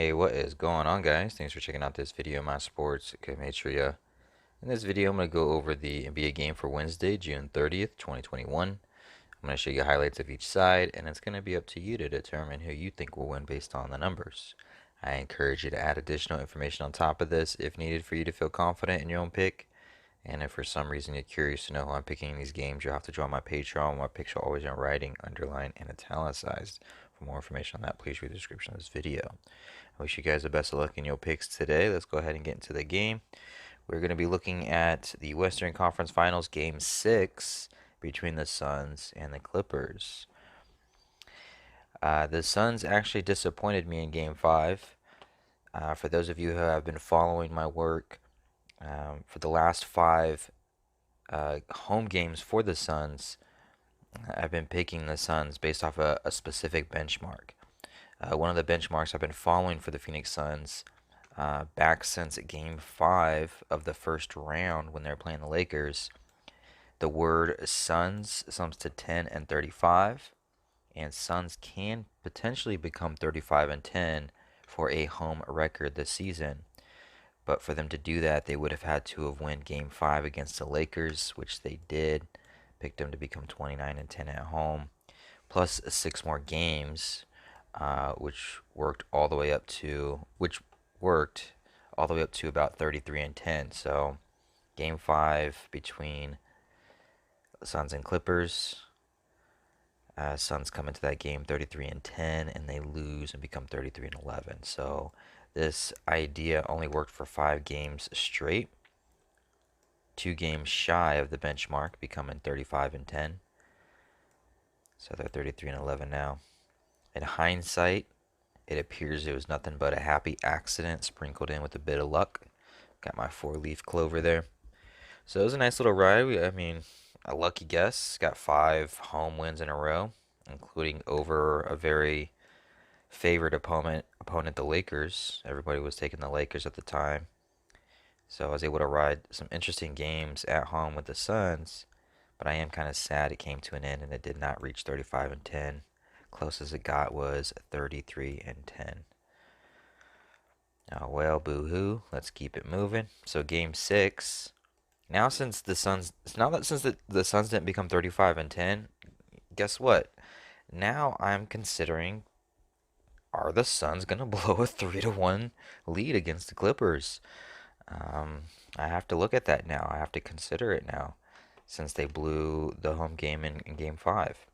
Hey, what is going on, guys? Thanks for checking out this video of my sports Gematria. In this video, I'm going to go over the NBA game for Wednesday, June 30th, 2021. I'm going to show you highlights of each side, and it's going to be up to you to determine who you think will win based on the numbers. I encourage you to add additional information on top of this if needed for you to feel confident in your own pick. And if for some reason you're curious to know who I'm picking in these games, you'll have to join my Patreon. My picks are always in writing, underlined, and italicized. For more information on that, please read the description of this video. I wish you guys the best of luck in your picks today. Let's go ahead and get into the game. We're going to be looking at the Western Conference Finals Game 6 between the Suns and the Clippers. The Suns actually disappointed me in Game 5. For those of you who have been following my work, for the last 5 home games for the Suns, I've been picking the Suns based off a specific benchmark. One of the benchmarks I've been following for the Phoenix Suns back since Game 5 of the first round when they were playing the Lakers, the word Suns sums to 10 and 35, and Suns can potentially become 35 and 10 for a home record this season. But for them to do that, they would have had to have won Game 5 against the Lakers, which they did. Picked them to become 29 and 10 at home, plus 6 more games, which worked all the way up to about 33 and 10. So Game 5 between Suns and Clippers. Suns come into that game 33 and 10, and they lose and become 33 and 11. So this idea only worked for 5 games straight. 2 games shy of the benchmark, becoming 35 and 10. So they're 33 and 11 now. In hindsight, it appears it was nothing but a happy accident sprinkled in with a bit of luck. Got my 4-leaf clover there. So it was a nice little ride. A lucky guess. Got 5 home wins in a row, including over a very favored opponent, the Lakers. Everybody was taking the Lakers at the time. So I was able to ride some interesting games at home with the Suns, but I am kind of sad it came to an end and it did not reach 35 and 10. Closest it got was 33 and 10. Oh, well, boo-hoo. Let's keep it moving. So Game 6. Since the Suns didn't become 35 and 10, guess what? Now I'm considering, are the Suns gonna blow a 3-1 lead against the Clippers? I have to look at that now. I have to consider it now, since they blew the home game in Game 5.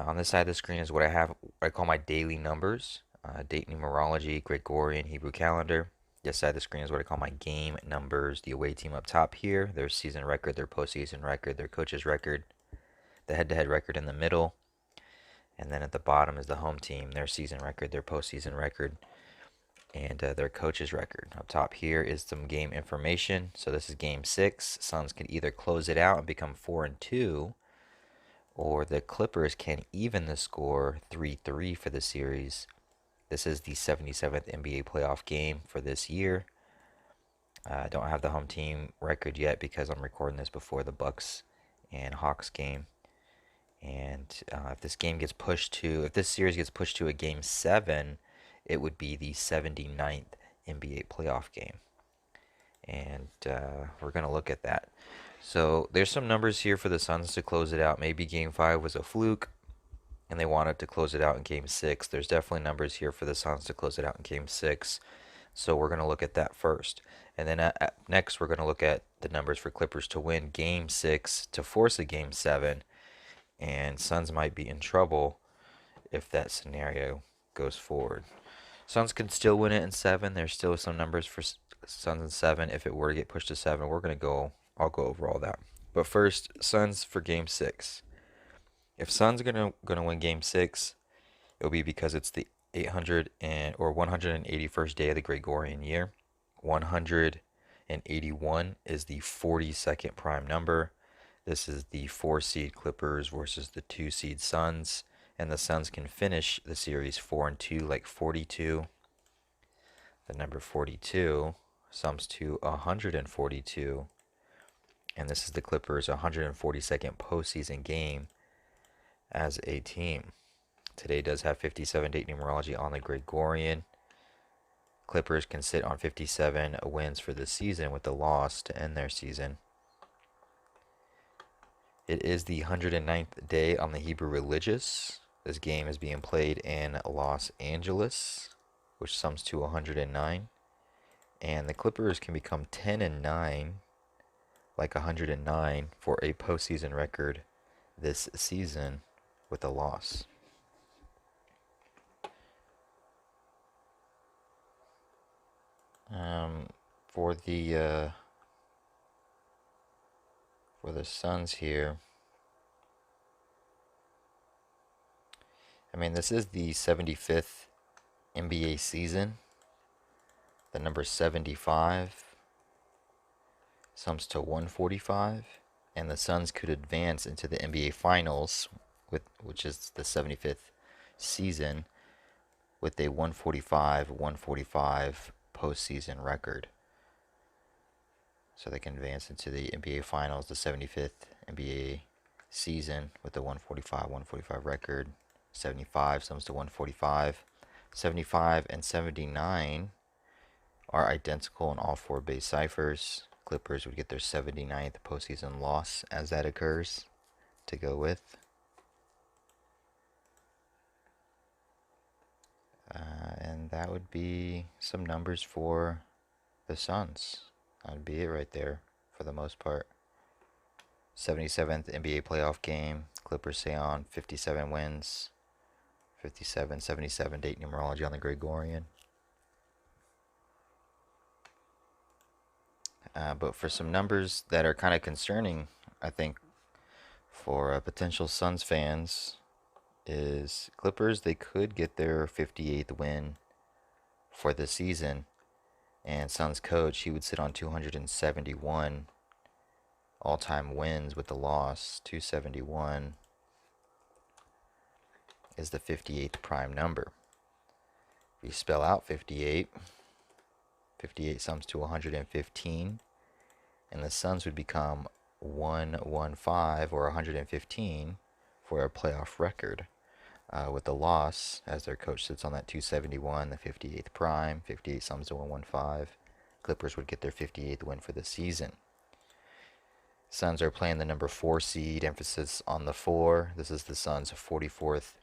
On this side of the screen is what I call my daily numbers. Date numerology, Gregorian, Hebrew calendar. This side of the screen is what I call my game numbers. The away team up top here, their season record, their postseason record, their coach's record, the head-to-head record in the middle. And then at the bottom is the home team, their season record, their postseason record, and their coach's record. Up top here is some game information. So this is Game 6. Suns can either close it out and become 4 and 2, or the Clippers can even the score 3-3 for the series. This is the 77th NBA playoff game for this year. I don't have the home team record yet because I'm recording this before the Bucks and Hawks game. And if this series gets pushed to a Game 7, it would be the 79th NBA playoff game. And we're going to look at that. So there's some numbers here for the Suns to close it out. Maybe Game 5 was a fluke and they wanted to close it out in Game 6. There's definitely numbers here for the Suns to close it out in Game 6. So we're going to look at that first. And then next we're going to look at the numbers for Clippers to win Game 6 to force a Game 7. And Suns might be in trouble if that scenario goes forward. Suns can still win it in 7. There's still some numbers for Suns in 7. If it were to get pushed to 7, I'll go over all that. But first, Suns for Game 6. If Suns are gonna win Game 6, it'll be because it's the 181st day of the Gregorian year. 181 is the 42nd prime number. This is the 4-seed Clippers versus the 2-seed Suns, and the Suns can finish the series 4 and 2, like 42. The number 42 sums to 142, and this is the Clippers' 142nd postseason game as a team. Today does have 57 date numerology on the Gregorian. Clippers can sit on 57 wins for the season with a loss to end their season. It is the 109th day on the Hebrew religious. This game is being played in Los Angeles, which sums to 109. And the Clippers can become 10-9, like 109, for a postseason record this season with a loss. Um, for the Suns here, I mean, this is the 75th NBA season. The number 75 sums to 145, and the Suns could advance into the NBA Finals, which is the 75th season, with a 145-145 postseason record. So they can advance into the NBA Finals, the 75th NBA season, with a 145-145 record. 75 sums to 145. 75 and 79 are identical in all four base ciphers. Clippers would get their 79th postseason loss as that occurs to go with. And that would be some numbers for the Suns. That would be it right there for the most part. 77th NBA playoff game. Clippers stay on 57 wins. 57, 77 date numerology on the Gregorian. But for some numbers that are kind of concerning, I think, for potential Suns fans, is Clippers, they could get their 58th win for the season. And Suns coach, he would sit on 271 all-time wins with the loss. 271 is the 58th prime number. If you spell out 58, 58 sums to 115, and the Suns would become 115 or 115 for a playoff record. With the loss, as their coach sits on that 271, the 58th prime, 58 sums to 115. Clippers would get their 58th win for the season. Suns are playing the number 4 seed, emphasis on the 4. This is the Suns' 44th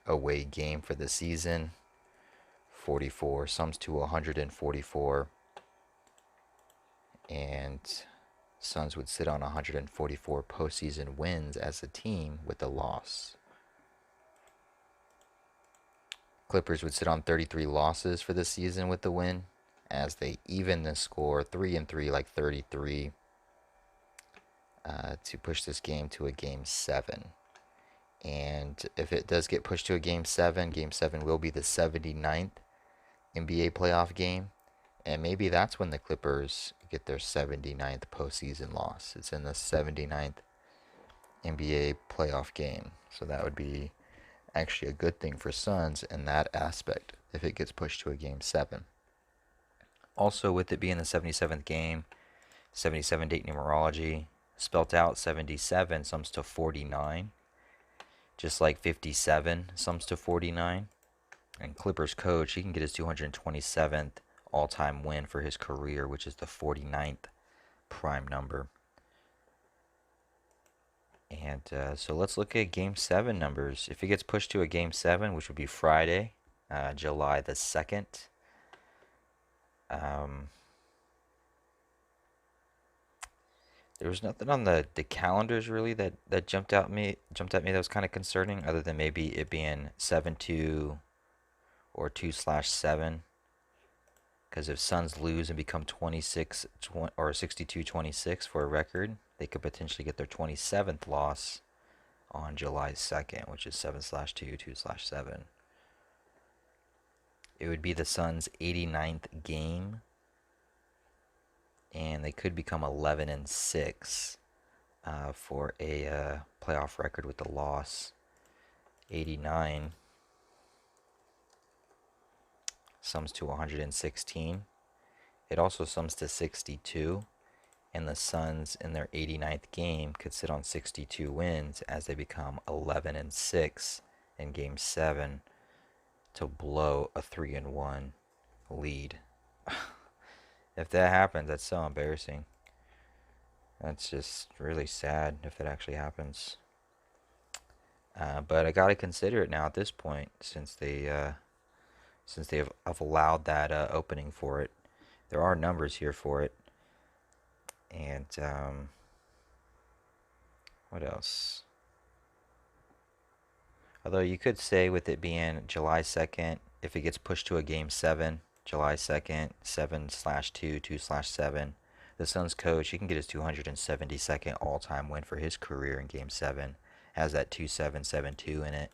away game for the season. 44 sums to 144. And Suns would sit on 144 postseason wins as a team with a loss. Clippers would sit on 33 losses for the season with the win, as they even the score 3-3, like 33, to push this game to a game 7. And if it does get pushed to a game 7 will be the 79th NBA playoff game. And maybe that's when the Clippers get their 79th postseason loss. It's in the 79th NBA playoff game. So that would be actually a good thing for Suns in that aspect if it gets pushed to a game 7. Also, with it being the 77th game, 77 date numerology, spelt out 77 sums to 49, just like 57 sums to 49. And Clippers coach, he can get his 227th all-time win for his career, which is the 49th prime number. And so let's look at Game 7 numbers. If it gets pushed to a Game 7, which would be Friday, July the 2nd, there was nothing on the calendars really that jumped at me that was kind of concerning, other than maybe it being 7-2 or 2/7. Because if Suns lose and become 26 or 62-26 for a record, they could potentially get their 27th loss on July 2nd, which is 7/2, 2/7. It would be the Suns' 89th game, and they could become 11-6 for a playoff record with the loss. 89 sums to 116. It also sums to 62, and the Suns in their 89th game could sit on 62 wins as they become 11-6 in Game 7 to blow a 3-1 lead. If that happens, that's so embarrassing. That's just really sad if that actually happens. But I gotta consider it now at this point, since they have allowed that opening for it. There are numbers here for it, and what else? Although you could say with it being July 2nd, if it gets pushed to a game 7, July 2nd, 7/2, 2/7, the Suns coach, he can get his 272nd all-time win for his career in game 7. Has that 2-7-7-2 in it.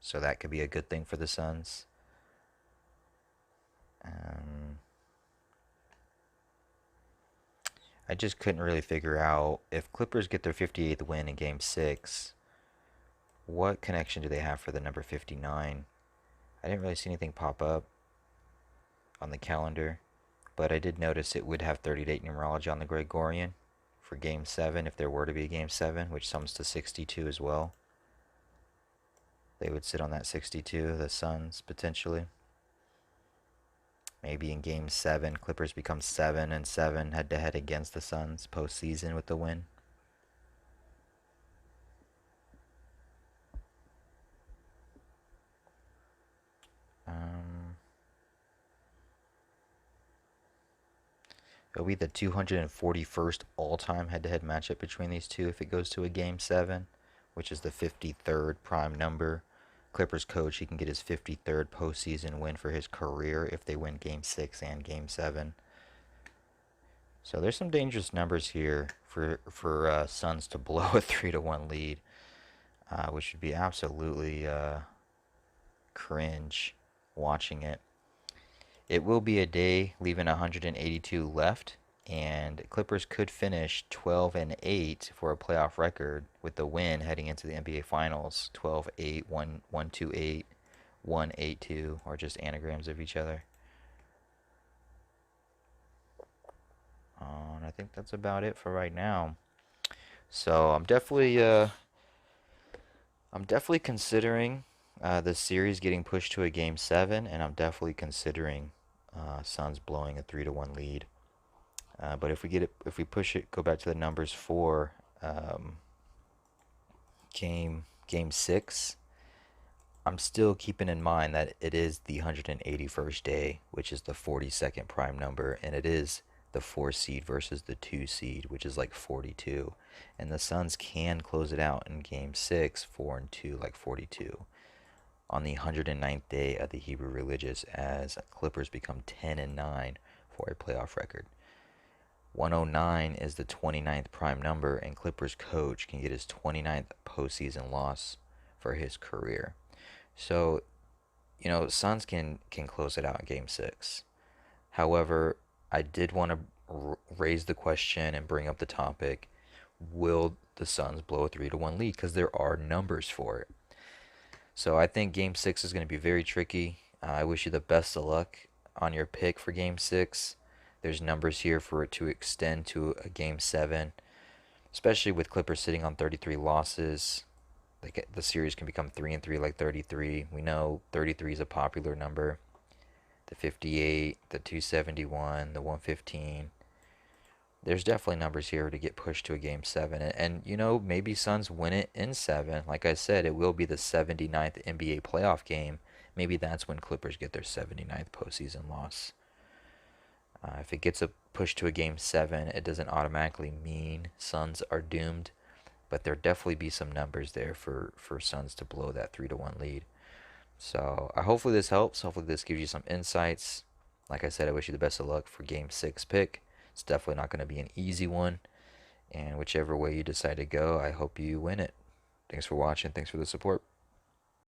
So that could be a good thing for the Suns. Um, I just couldn't really figure out if Clippers get their 58th win in game 6, what connection do they have for the number 59? I didn't really see anything pop up on the calendar, but I did notice it would have 30-date numerology on the Gregorian for Game 7 if there were to be a Game 7, which sums to 62 as well. They would sit on that 62, the Suns, potentially. Maybe in Game 7, Clippers become 7-7 head-to-head against the Suns postseason with the win. Um, It'll be the 241st all-time head-to-head matchup between these two if it goes to a Game 7, which is the 53rd prime number. Clippers coach, he can get his 53rd postseason win for his career if they win Game 6 and Game 7. So there's some dangerous numbers here for Suns to blow a 3-1 lead, which would be absolutely cringe watching it. It will be a day leaving 182 left, and Clippers could finish 12-8 for a playoff record with the win heading into the NBA Finals. 12-8, 1-2-8, 1-8-2, or just anagrams of each other. And I think that's about it for right now. So I'm definitely considering this series getting pushed to a game 7, and I'm definitely considering Suns blowing a 3-1 lead. But if we push it, go back to the numbers for game 6. I'm still keeping in mind that it is the 181st day, which is the 42nd prime number, and it is the 4 seed versus the 2 seed, which is like 42. And the Suns can close it out in game 6, 4-2, like 42. On the 109th day of the Hebrew religious, as Clippers become 10-9 for a playoff record. 109 is the 29th prime number, and Clippers coach can get his 29th postseason loss for his career. So, Suns can close it out in Game 6. However, I did want to raise the question and bring up the topic: will the Suns blow a 3-1 lead? Because there are numbers for it. So I think Game 6 is going to be very tricky. I wish you the best of luck on your pick for Game 6. There's numbers here for it to extend to a Game 7, especially with Clippers sitting on 33 losses. The series can become 3-3 like 33. We know 33 is a popular number. The 58, the 271, the 115. There's definitely numbers here to get pushed to a game 7. And maybe Suns win it in 7. Like I said, it will be the 79th NBA playoff game. Maybe that's when Clippers get their 79th postseason loss. If it gets pushed to a game 7, it doesn't automatically mean Suns are doomed. But there'll definitely be some numbers there for Suns to blow that 3-1 lead. So hopefully this helps. Hopefully this gives you some insights. Like I said, I wish you the best of luck for Game 6 pick. It's definitely not going to be an easy one. And whichever way you decide to go, I hope you win it. Thanks for watching. Thanks for the support.